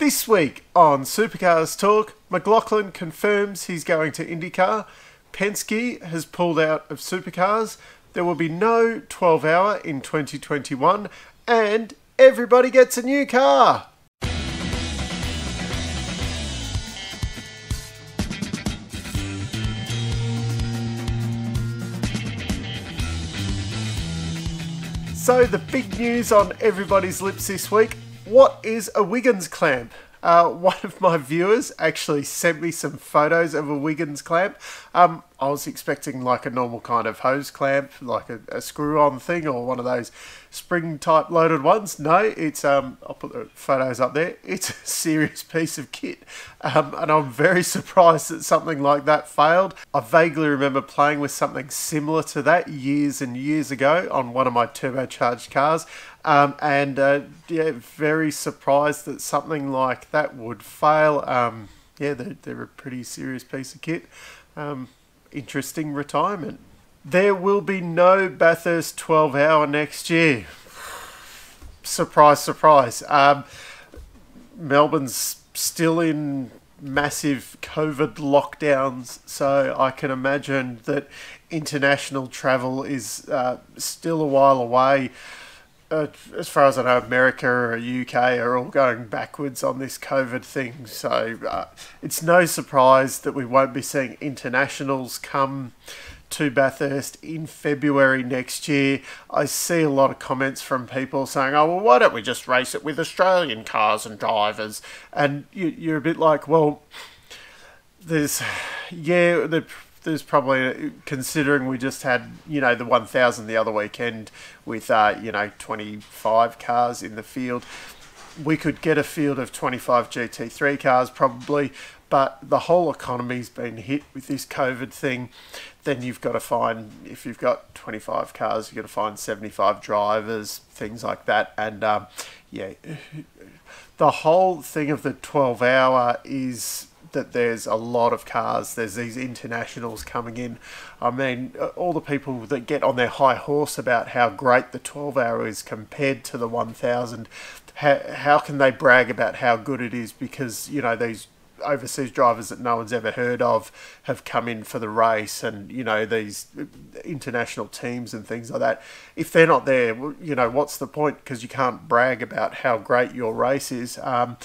This week on Supercars Torque, McLaughlin confirms he's going to IndyCar. Penske has pulled out of Supercars. There will be no 12-hour in 2021. And everybody gets a new car. So the big news on everybody's lips this week, what is a Wiggins clamp? One of my viewers actually sent me some photos of a Wiggins clamp. I was expecting like a normal kind of hose clamp, like a screw-on thing or one of those spring-type loaded ones. No, it's, I'll put the photos up there. It's a serious piece of kit. And I'm very surprised that something like that failed. I vaguely remember playing with something similar to that years and years ago on one of my turbocharged cars. Yeah, very surprised that something like that would fail. Yeah, they're a pretty serious piece of kit. Interesting retirement. There will be no Bathurst 12-hour next year. Surprise, surprise. Melbourne's still in massive COVID lockdowns, so I can imagine that international travel is still a while away. As far as I know, America or UK are all going backwards on this COVID thing. So it's no surprise that we won't be seeing internationals come to Bathurst in February next year. I see a lot of comments from people saying, oh, well, why don't we just race it with Australian cars and drivers? And you're a bit like, well, there's probably, considering we just had, the 1000 the other weekend with, 25 cars in the field. We could get a field of 25 GT3 cars probably, but the whole economy's been hit with this COVID thing. Then you've got to find, if you've got 25 cars, you've got to find 75 drivers, things like that. And yeah, the whole thing of the 12-hour is that there's a lot of cars, there's these internationals coming in. I mean, all the people that get on their high horse about how great the 12-hour is compared to the 1000, how can they brag about how good it is? Because, these overseas drivers that no one's ever heard of have come in for the race, and these international teams and things like that, if they're not there, what's the point? Because you can't brag about how great your race is. I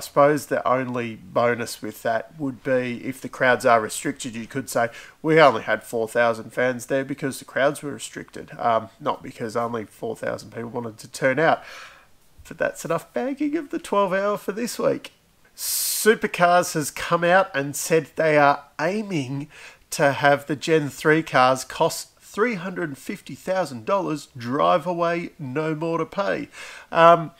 suppose the only bonus with that would be if the crowds are restricted. You could say we only had 4,000 fans there because the crowds were restricted, not because only 4,000 people wanted to turn out. But that's enough bagging of the 12-hour for this week. Supercars has come out and said they are aiming to have the Gen 3 cars cost $350,000, drive away, no more to pay. I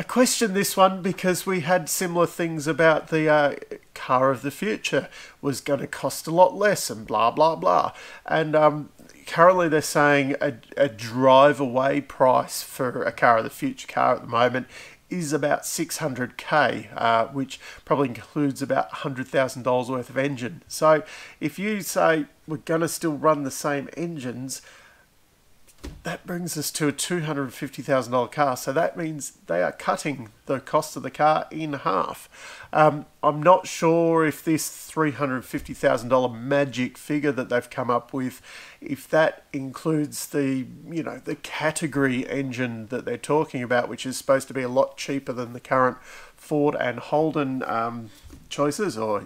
question this one because we had similar things about the car of the future was going to cost a lot less and blah, blah, blah. And currently they're saying a drive away price for a car of the future car at the moment is about $600K, which probably includes about $100,000 worth of engine. So if you say we're going to still run the same engines, that brings us to a $250,000 car. So that means they are cutting the cost of the car in half. I'm not sure if this $350,000 magic figure that they've come up with, if that includes the, the category engine that they're talking about, which is supposed to be a lot cheaper than the current Ford and Holden choices, or,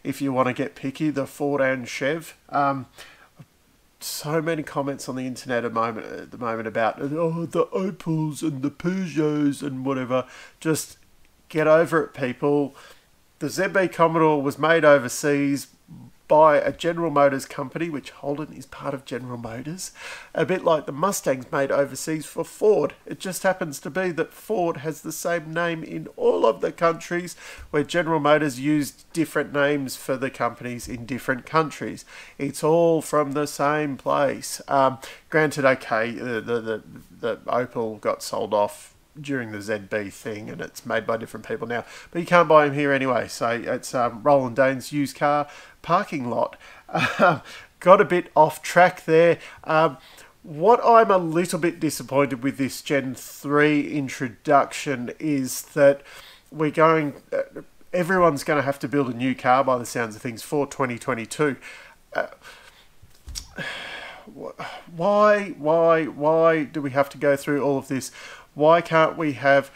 if you want to get picky, the Ford and Chev. So many comments on the internet at the moment about the Opels and the Peugeots and whatever. Just get over it, people. The ZB Commodore was made overseas by a General Motors company, which Holden is part of General Motors, a bit like the Mustangs made overseas for Ford. It just happens to be that Ford has the same name in all of the countries, where General Motors used different names for the companies in different countries. It's all from the same place. Granted, okay, the Opel got sold off during the ZB thing, and it's made by different people now, but you can't buy them here anyway. So it's Roland Dane's used car parking lot. Got a bit off track there. What I'm a little bit disappointed with this Gen 3 introduction is that we're going... everyone's going to have to build a new car by the sounds of things for 2022. Why do we have to go through all of this? Why can't we have...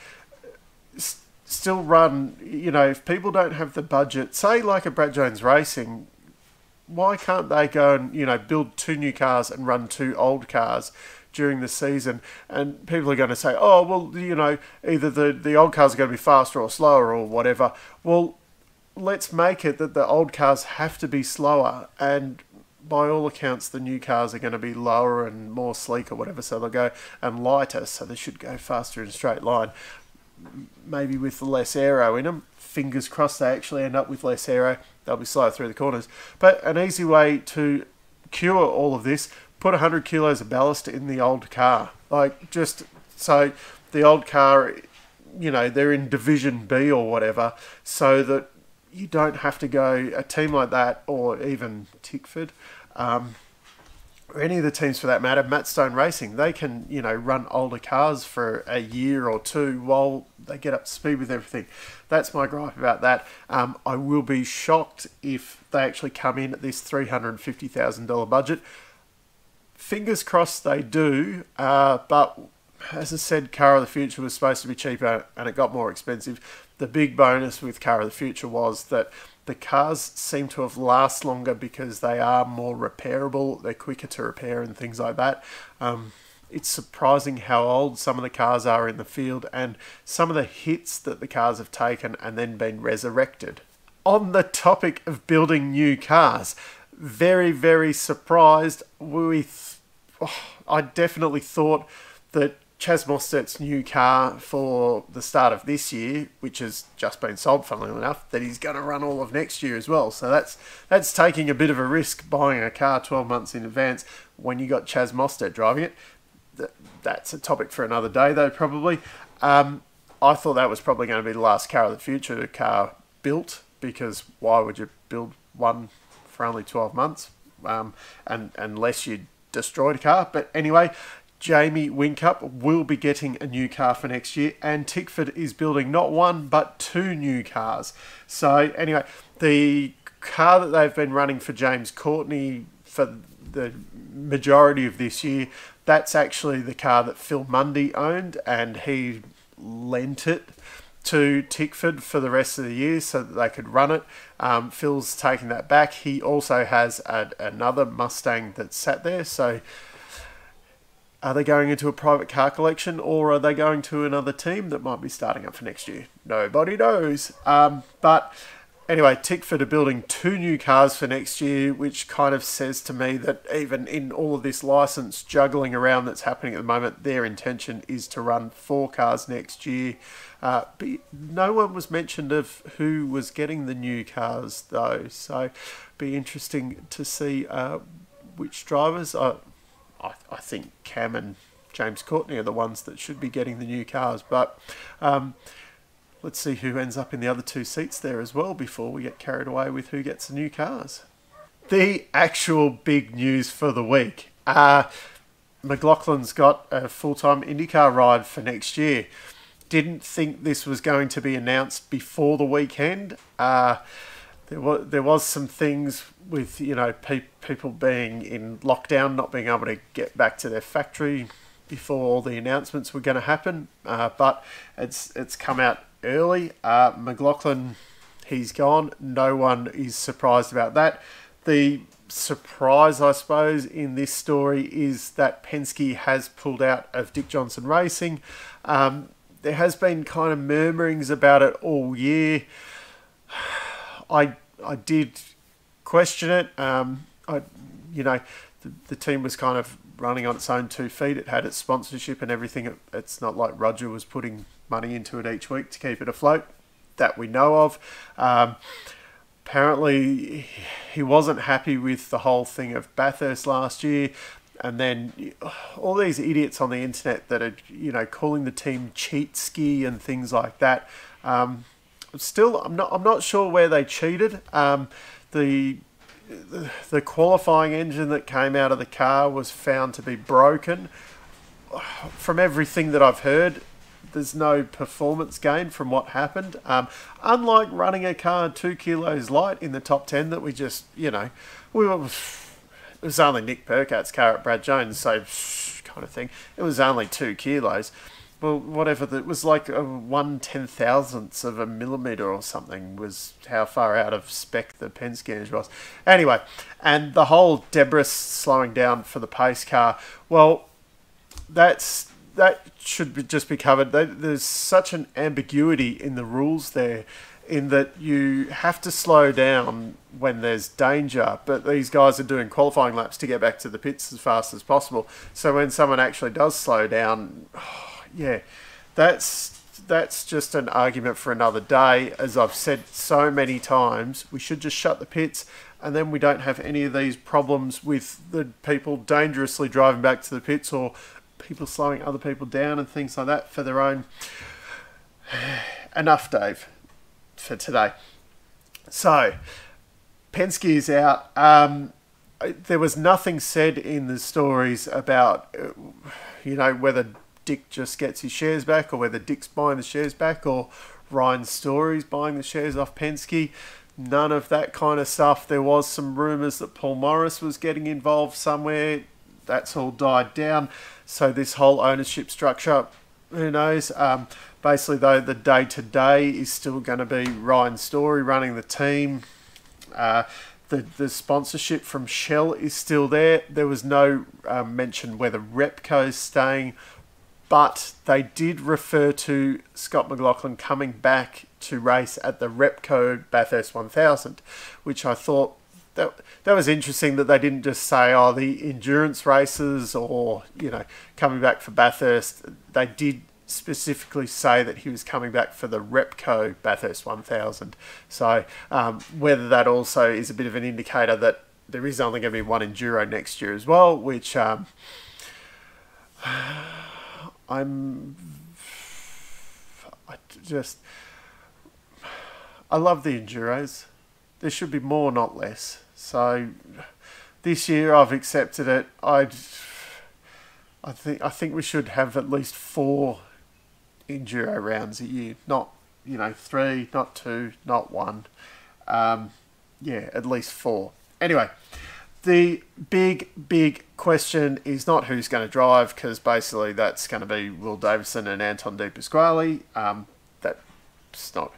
still run, if people don't have the budget, say like a Brad Jones Racing, why can't they go and, build 2 new cars and run 2 old cars during the season? And people are going to say, oh, well, either the old cars are going to be faster or slower or whatever. Well, let's make it that the old cars have to be slower, and by all accounts, the new cars are going to be lower and more sleek or whatever, so they'll go, and lighter, so they should go faster in a straight line. Maybe with less aero in them. Fingers crossed they actually end up with less aero. They'll be slower through the corners. But an easy way to cure all of this, put 100 kilos of ballast in the old car. Like, just so the old car, they're in Division B or whatever, so that you don't have to go a team like that, or even Tickford, or any of the teams for that matter, Matt Stone Racing, they can, run older cars for a year or 2 while they get up to speed with everything. That's my gripe about that. I will be shocked if they actually come in at this $350,000 budget. Fingers crossed they do, but as I said, Car of the Future was supposed to be cheaper and it got more expensive. The big bonus with Car of the Future was that the cars seem to have last longer because they are more repairable, they're quicker to repair and things like that. It's surprising how old some of the cars are in the field and some of the hits that the cars have taken and then been resurrected. On the topic of building new cars, very, very surprised with... I definitely thought that Chaz Mostert's new car for the start of this year, which has just been sold, funnily enough, that he's going to run all of next year as well. So that's taking a bit of a risk, buying a car 12 months in advance when you got Chaz Mostert driving it. That's a topic for another day, though, probably. I thought that was probably going to be the last Car of the Future car built, because why would you build one for only 12 months unless you destroyed a car? But anyway, Jamie Whincup will be getting a new car for next year, and Tickford is building not 1 but 2 new cars. So anyway, the car that they've been running for James Courtney for the majority of this year, that's actually the car that Phil Mundy owned, and he lent it to Tickford for the rest of the year so that they could run it. Phil's taking that back. He also has another Mustang that sat there, so are they going into a private car collection, or are they going to another team that might be starting up for next year? Nobody knows. But anyway, Tickford are building 2 new cars for next year, which kind of says to me that even in all of this license juggling around that's happening at the moment, their intention is to run 4 cars next year. But no one was mentioned of who was getting the new cars, though. So be interesting to see which drivers. I think Cam and James Courtney are the ones that should be getting the new cars. But let's see who ends up in the other 2 seats there as well before we get carried away with who gets the new cars. The actual big news for the week. McLaughlin's got a full-time IndyCar ride for next year. Didn't think this was going to be announced before the weekend. There was some things with, people being in lockdown, not being able to get back to their factory before all the announcements were going to happen. But it's come out early. McLaughlin, he's gone. No one is surprised about that. The surprise, I suppose, in this story is that Penske has pulled out of Dick Johnson Racing. There has been kind of murmurings about it all year. I did question it. The team was kind of running on its own 2 feet. It had its sponsorship and everything. It's not like Roger was putting money into it each week to keep it afloat, that we know of. Apparently, he wasn't happy with the whole thing of Bathurst last year. And then all these idiots on the internet that are, calling the team cheat ski and things like that. Still, I'm not sure where they cheated. The the qualifying engine that came out of the car was found to be broken. From everything that I've heard, there's no performance gain from what happened. Unlike running a car 2 kilos light in the top 10 that we just, it was only Nick Percat's car at Brad Jones, so kind of thing. It was only 2 kilos. Well, whatever, it was like a 1/10,000th of a millimetre or something was how far out of spec the Penske engine was. Anyway, and the whole debris slowing down for the pace car, well, that should just be covered. There's such an ambiguity in the rules there, in that you have to slow down when there's danger, but these guys are doing qualifying laps to get back to the pits as fast as possible. So when someone actually does slow down, yeah, that's just an argument for another day. As I've said so many times, we should just shut the pits, and then we don't have any of these problems with the people dangerously driving back to the pits, or people slowing other people down and things like that for their own. Enough, Dave, for today. So, Penske is out. There was nothing said in the stories about, whether Dick just gets his shares back, or whether Dick's buying the shares back, or Ryan Story's buying the shares off Penske. None of that kind of stuff. There was some rumours that Paul Morris was getting involved somewhere. That's all died down. So this whole ownership structure, who knows? Basically, though, the day-to-day is still going to be Ryan Story running the team. The sponsorship from Shell is still there. There was no mention whether Repco's staying, but they did refer to Scott McLaughlin coming back to race at the Repco Bathurst 1000, which I thought that was interesting, that they didn't just say, the endurance races, or, coming back for Bathurst. They did specifically say that he was coming back for the Repco Bathurst 1000. So whether that also is a bit of an indicator that there is only going to be one Enduro next year as well, which I love the Enduros. There should be more, not less. So this year I've accepted it. I think we should have at least 4 Enduro rounds a year. Not 3, not 2, not 1. At least 4. Anyway, the big question is not who's going to drive, because basically that's going to be Will Davison and Anton De Pasquale. That's not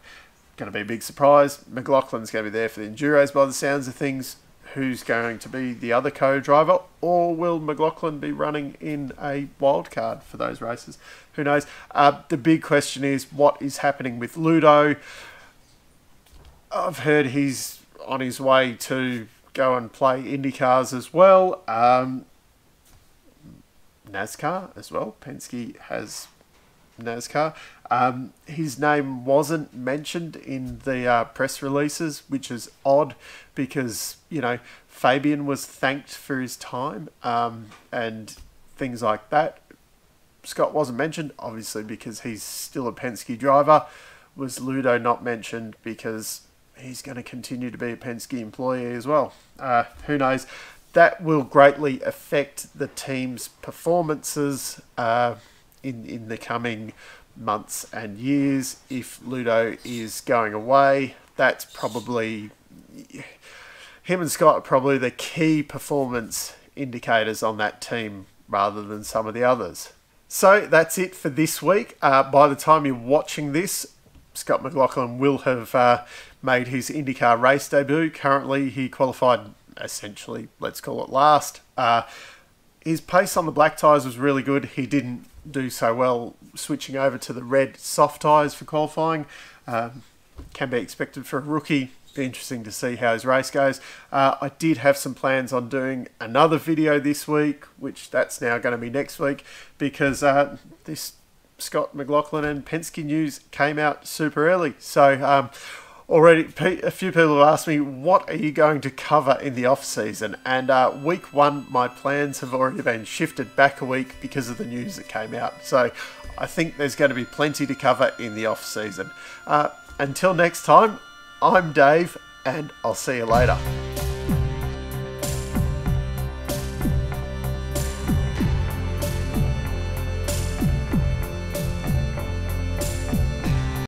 going to be a big surprise. McLaughlin's going to be there for the Enduros by the sounds of things. Who's going to be the other co-driver, or will McLaughlin be running in a wildcard for those races? Who knows? The big question is what is happening with Ludo. I've heard he's on his way to go and play IndyCars as well. NASCAR as well. Penske has NASCAR. His name wasn't mentioned in the press releases, which is odd, because Fabian was thanked for his time and things like that. Scott wasn't mentioned, obviously, because he's still a Penske driver. Was Ludo not mentioned because he's going to continue to be a Penske employee as well? Who knows? That will greatly affect the team's performances in the coming months and years. If Ludo is going away, that's probably, him and Scott are probably the key performance indicators on that team rather than some of the others. So that's it for this week. By the time you're watching this, Scott McLaughlin will have made his IndyCar race debut. Currently, he qualified essentially, let's call it last. His pace on the black tyres was really good. He didn't do so well switching over to the red soft tyres for qualifying. Can be expected for a rookie. Be interesting to see how his race goes. I did have some plans on doing another video this week, which that's now going to be next week, because this Scott McLaughlin and Penske news came out super early. So already a few people have asked me, what are you going to cover in the off season? And week 1, my plans have already been shifted back a week because of the news that came out. So I think there's going to be plenty to cover in the off season. Until next time, I'm Dave, and I'll see you later.